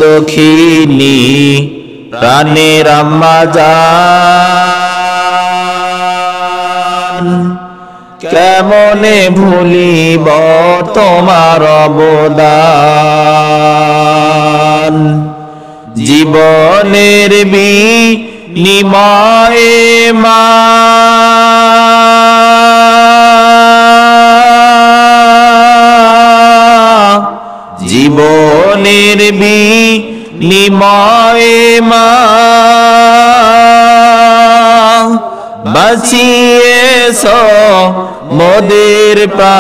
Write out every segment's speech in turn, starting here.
দক্ষিণী প্রাণের আম্মা জান কেমনে ভুলিব তোমার অবদান জীবনের বিনিময়ে মা জীবনের বিনিময়ে মা বাঁচিয়েছ মোদের প্রাণ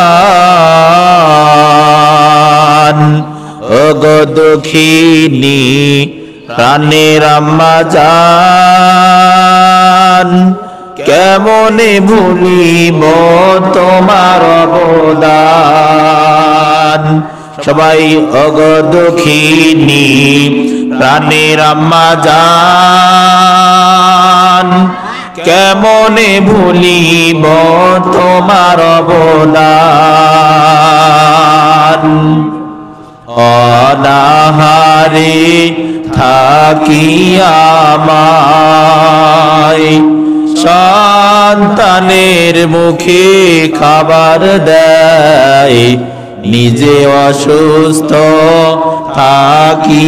ওগো দক্ষিণী প্রাণের আম্মা জান কেমনে ভুলিব তোমার অবদান সবাই ওগো দক্ষিণী প্রাণের আম্মা জান কেমনে ভুলিব তোমার অবদান অনাহারে থাকি আমায় সন্তানের মুখে খাবার দেয় নিজে অসুস্থ থাকি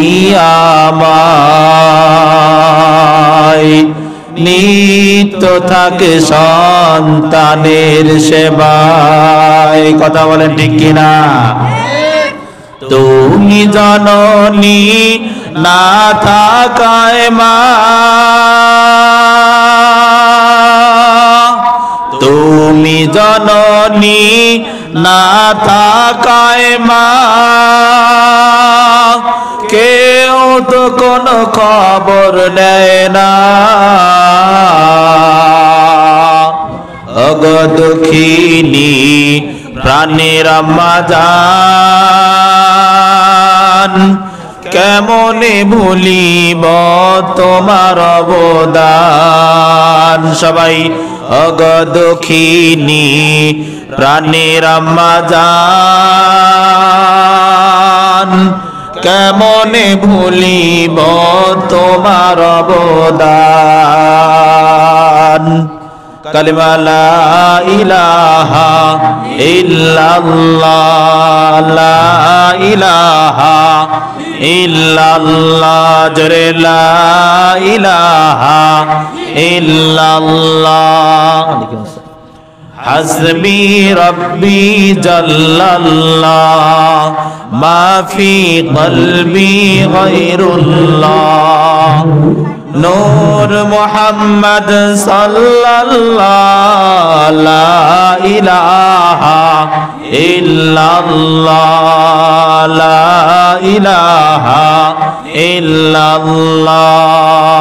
আমায় নিত্য থাকে সন্তানের সেবায় কথা বলেন ঠিক কিনা তুমি জননী না থাকায় মা তুমি জননী না থাকায় মা কেউ তো কোনো খবর নেয় না ওগো দক্ষিণী প্রাণের আম্মা জান কেমনে ভুলিব তোমার অবদান সবাই ওগো দক্ষিণী প্রাণের আম্মা জান কেমনে ভুলিব তোমার অবদান কালিমা লা ইলাহা ইল্লাল্লাহ লা ইলাহা ইল্লাল্লাহ জোরে লা ইলাহা ইল্লাল্লাহ হাসবি রব্বি জাল্লাল্লাহ মা ফি কলবি গায়রুল্লাহ নূর মুহাম্মদ সাল্লাল্লাহ লা ইলাহা ইল্লাল্লাহ লা ইলাহা ইল্লাল্লাহ